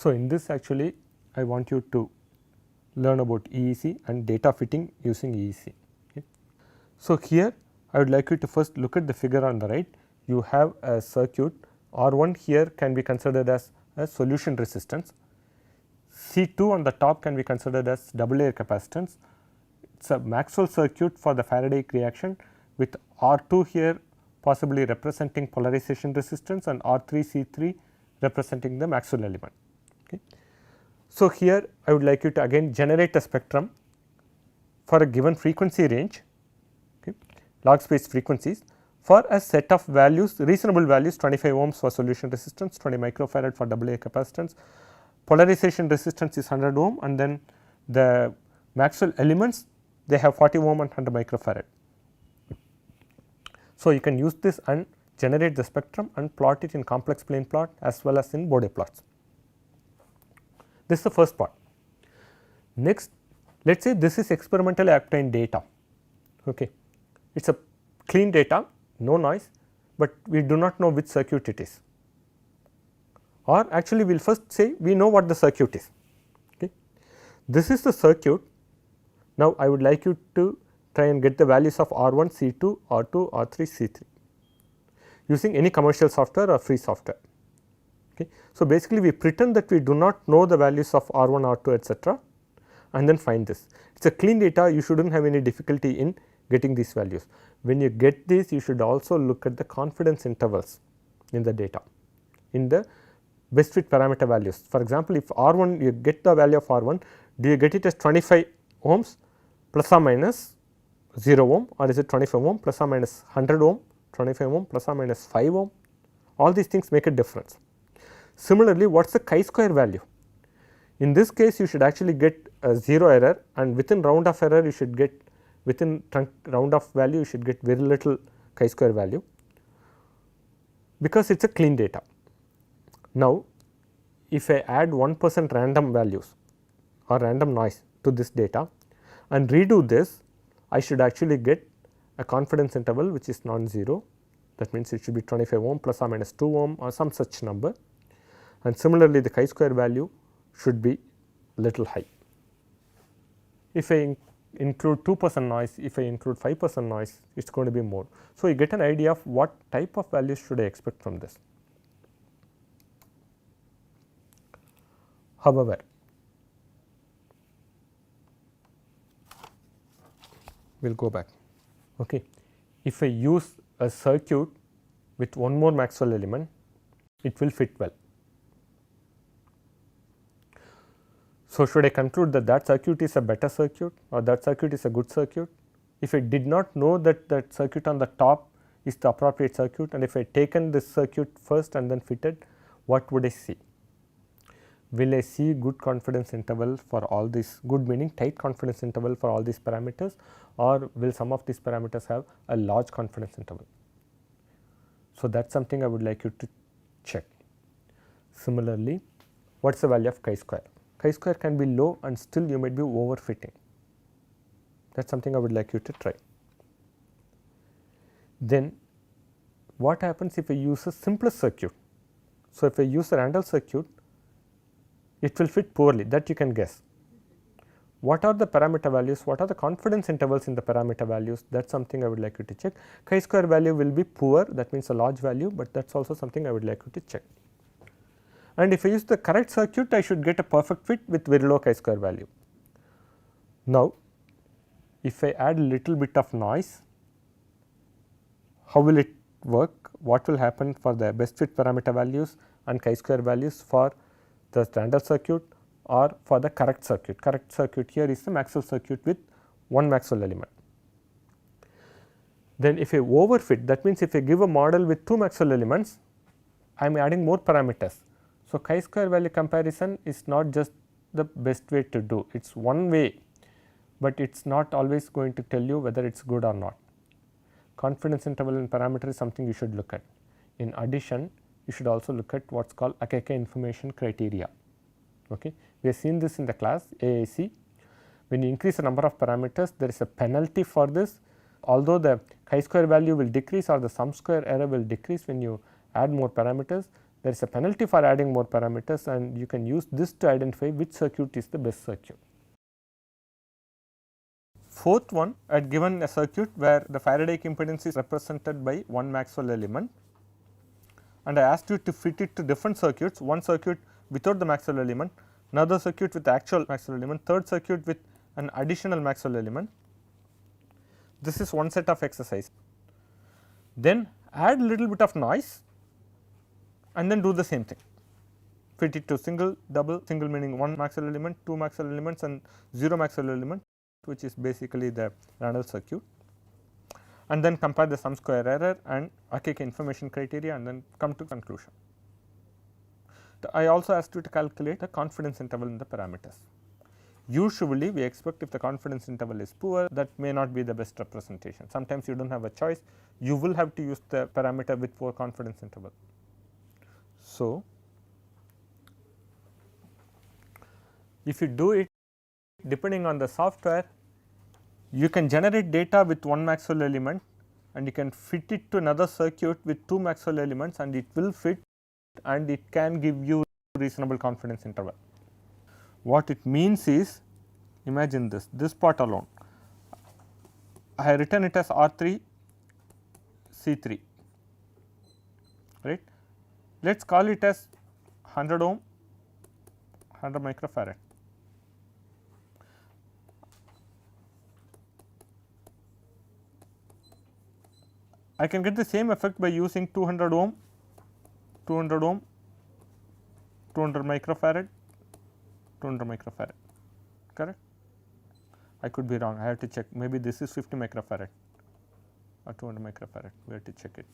So, in this actually I want you to learn about EEC and data fitting using EEC. Okay. So, here I would like you to first look at the figure on the right. You have a circuit R1 here can be considered as a solution resistance, C2 on the top can be considered as double layer capacitance. It is a Maxwell circuit for the Faradaic reaction with R2 here possibly representing polarization resistance and R3 C3 representing the Maxwell element. Okay. So, here I would like you to again generate a spectrum for a given frequency range, okay, log space frequencies for a set of values, reasonable values, 25 ohms for solution resistance, 20 microfarad for double layer capacitance, polarization resistance is 100 ohm, and then the Maxwell elements they have 40 ohm and 100 microfarad. So, you can use this and generate the spectrum and plot it in complex plane plot as well as in Bode plots. This is the first part. Next, let us say this is experimentally obtained data. Okay. It is a clean data, no noise, but we do not know which circuit it is, or actually we will first say we know what the circuit is. Okay. This is the circuit. Now, I would like you to try and get the values of R1, C2, R2, R3, C3 using any commercial software or free software. Okay. So, basically we pretend that we do not know the values of R1, R2 etc., and then find this. It is a clean data, you should not have any difficulty in getting these values. When you get these, you should also look at the confidence intervals in the data, in the best fit parameter values. For example, if R1 you get the value of R1, do you get it as 25 ohms plus or minus 0 ohm, or is it 25 ohm plus or minus 100 ohm, 25 ohm plus or minus 5 ohm? All these things make a difference. Similarly, what is the chi-square value? In this case, you should actually get a 0 error, and within round of error you should get, within round of value you should get very little chi-square value, because it is a clean data. Now, if I add 1% random values or random noise to this data and redo this, I should actually get a confidence interval which is non-zero. That means it should be 25 ohm plus or minus 2 ohm or some such number, and similarly the chi-square value should be little high. If I include 2% noise, if I include 5% noise, it is going to be more. So, you get an idea of what type of values should I expect from this. However, we will go back. Okay. If I use a circuit with one more Maxwell element, it will fit well. So, should I conclude that that circuit is a better circuit or that circuit is a good circuit? If I did not know that that circuit on the top is the appropriate circuit, and if I taken this circuit first and then fitted, what would I see? Will I see good confidence interval for all these, good meaning tight confidence interval for all these parameters, or will some of these parameters have a large confidence interval? So, that is something I would like you to check. Similarly, what is the value of chi-square? Chi-square can be low and still you might be overfitting. That is something I would like you to try. Then what happens if I use a simplest circuit? So, if I use a Randall circuit, it will fit poorly, that you can guess. What are the parameter values? What are the confidence intervals in the parameter values? That is something I would like you to check. Chi-square value will be poor, that means a large value, but that is also something I would like you to check. And if I use the correct circuit, I should get a perfect fit with very low chi-square value. Now, if I add a little bit of noise, how will it work? What will happen for the best fit parameter values and chi-square values for the Randall circuit or for the correct circuit? Correct circuit here is the Maxwell circuit with one Maxwell element. Then if I overfit, that means if I give a model with two Maxwell elements, I am adding more parameters. So, chi-square value comparison is not just the best way to do, it is one way, but it is not always going to tell you whether it is good or not. Confidence interval and parameter is something you should look at. In addition, you should also look at what is called Akeke information criteria. Okay. We have seen this in the class AIC. When you increase the number of parameters, there is a penalty for this. Although the chi-square value will decrease or the sum square error will decrease when you add more parameters, there is a penalty for adding more parameters, and you can use this to identify which circuit is the best circuit. Fourth one, I had given a circuit where the Faraday impedance is represented by one Maxwell element, and I asked you to fit it to different circuits, one circuit without the Maxwell element, another circuit with the actual Maxwell element, third circuit with an additional Maxwell element. This is one set of exercise. Then add little bit of noise and then do the same thing. Fit it to single, double, single meaning one Maxwell element, two Maxwell elements and 0 Maxwell element, which is basically the Reynolds circuit, and then compare the sum square error and archaic information criteria and then come to conclusion. I also asked you to calculate the confidence interval in the parameters. Usually we expect if the confidence interval is poor, that may not be the best representation. Sometimes you do not have a choice, you will have to use the parameter with poor confidence interval. So, if you do it depending on the software, you can generate data with one Maxwell element and you can fit it to another circuit with two Maxwell elements, and it will fit and it can give you reasonable confidence interval. What it means is, imagine this part alone, I have written it as R3 C3, right. Let us call it as 100 ohm, 100 microfarad. I can get the same effect by using 200 ohm, 200 ohm, 200 microfarad, 200 microfarad, correct. I could be wrong, I have to check, maybe this is 50 microfarad or 200 microfarad, we have to check it.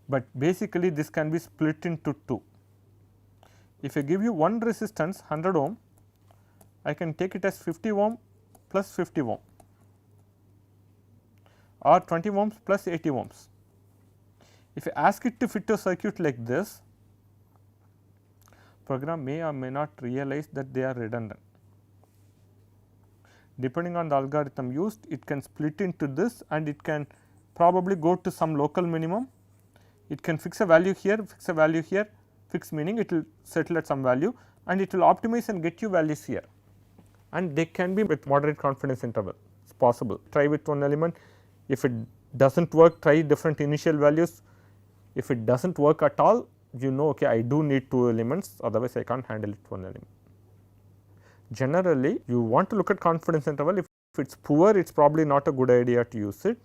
But basically this can be split into two. If I give you one resistance 100 ohm, I can take it as 50 ohm plus 50 ohm or 20 ohms plus 80 ohms. If I ask it to fit a circuit like this, program may or may not realize that they are redundant. Depending on the algorithm used, it can split into this and it can probably go to some local minimum. It can fix a value here, fix a value here, fix meaning it will settle at some value, and it will optimize and get you values here, and they can be with moderate confidence interval. It is possible. Try with one element, if it does not work, try different initial values. If it does not work at all, you know, okay, I do need two elements, otherwise I can't handle it one element. Generally, you want to look at confidence interval. If it is poor, it is probably not a good idea to use it.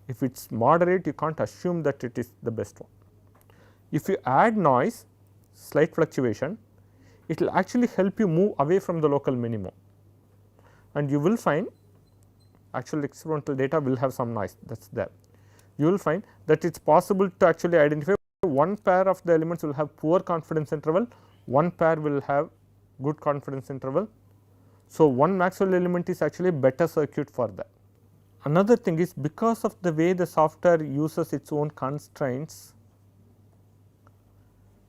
If it is moderate, you can't assume that it is the best one. If you add noise, slight fluctuation, it will actually help you move away from the local minimum, and you will find actual experimental data will have some noise, that is there. You will find that it is possible to actually identify one pair of the elements will have poor confidence interval, one pair will have good confidence interval. So, one Maxwell element is actually a better circuit for that. Another thing is, because of the way the software uses its own constraints,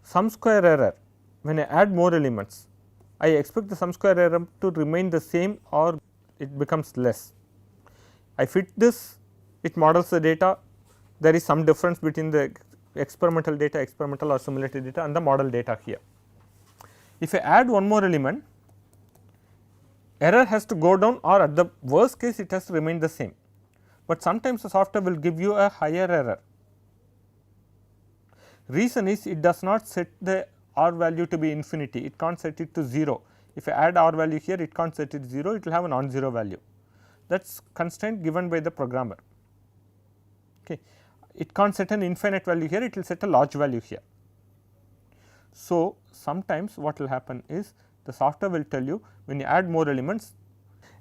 sum square error, when I add more elements, I expect the sum square error to remain the same or it becomes less. I fit this, it models the data, there is some difference between the experimental data, experimental or simulated data and the model data here. If I add one more element, error has to go down, or at the worst case it has to remain the same, but sometimes the software will give you a higher error. Reason is, it does not set the R value to be infinity, it can't set it to 0. If I add R value here, it can't set it to 0, it will have a non-zero value. That is constraint given by the programmer. Okay. It can't set an infinite value here, it will set a large value here. So, sometimes what will happen is, the software will tell you when you add more elements,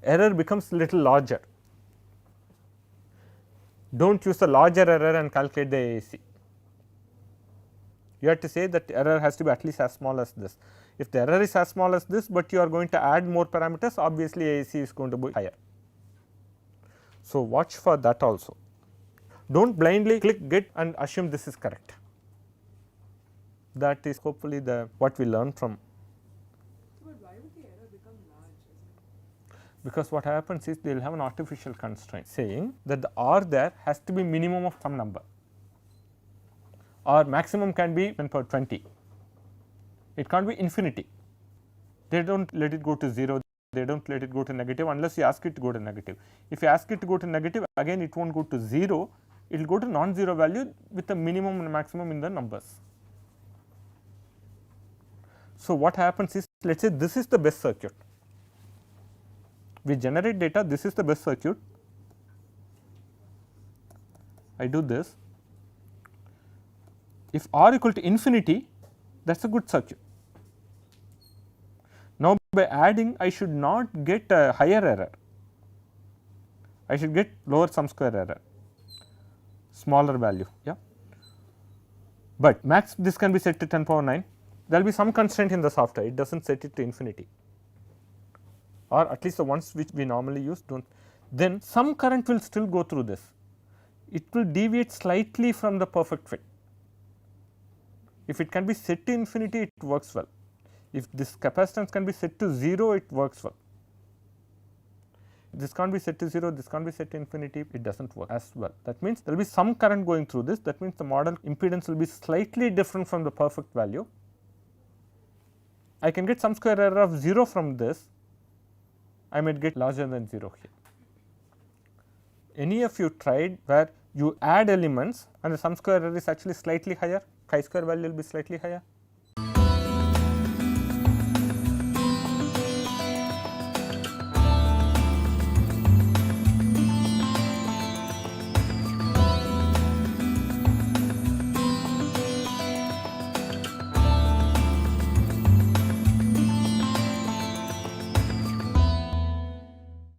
error becomes little larger. Do not use the larger error and calculate the AAC. You have to say that error has to be at least as small as this. If the error is as small as this, but you are going to add more parameters, obviously AAC is going to be higher. So, watch for that also. Do not blindly click get and assume this is correct. That is hopefully the what we learn from. But why would the error become large? Because what happens is, they will have an artificial constraint saying that the R there has to be minimum of some number, or maximum can be 10 power 20. it can't be infinity. They do not let it go to 0, they do not let it go to negative unless you ask it to go to negative. If you ask it to go to negative, again it will not go to 0, it will go to non-zero value with the minimum and maximum in the numbers. So, what happens is, let us say this is the best circuit, we generate data, this is the best circuit, I do this, if R equal to infinity, that is a good circuit. Now, by adding I should not get a higher error, I should get lower sum square error, smaller value, yeah. But max this can be set to 10 power 9, there will be some constraint in the software, it does not set it to infinity, or at least the ones which we normally use do not. Then some current will still go through this, it will deviate slightly from the perfect fit. If it can be set to infinity, it works well. If this capacitance can be set to 0, it works well. This can't be set to 0, this can't be set to infinity, it does not work as well. That means there will be some current going through this, that means the model impedance will be slightly different from the perfect value. I can get some square error of 0 from this, I might get larger than 0 here. Any of you tried where you add elements and the sum square error is actually slightly higher, chi square value will be slightly higher?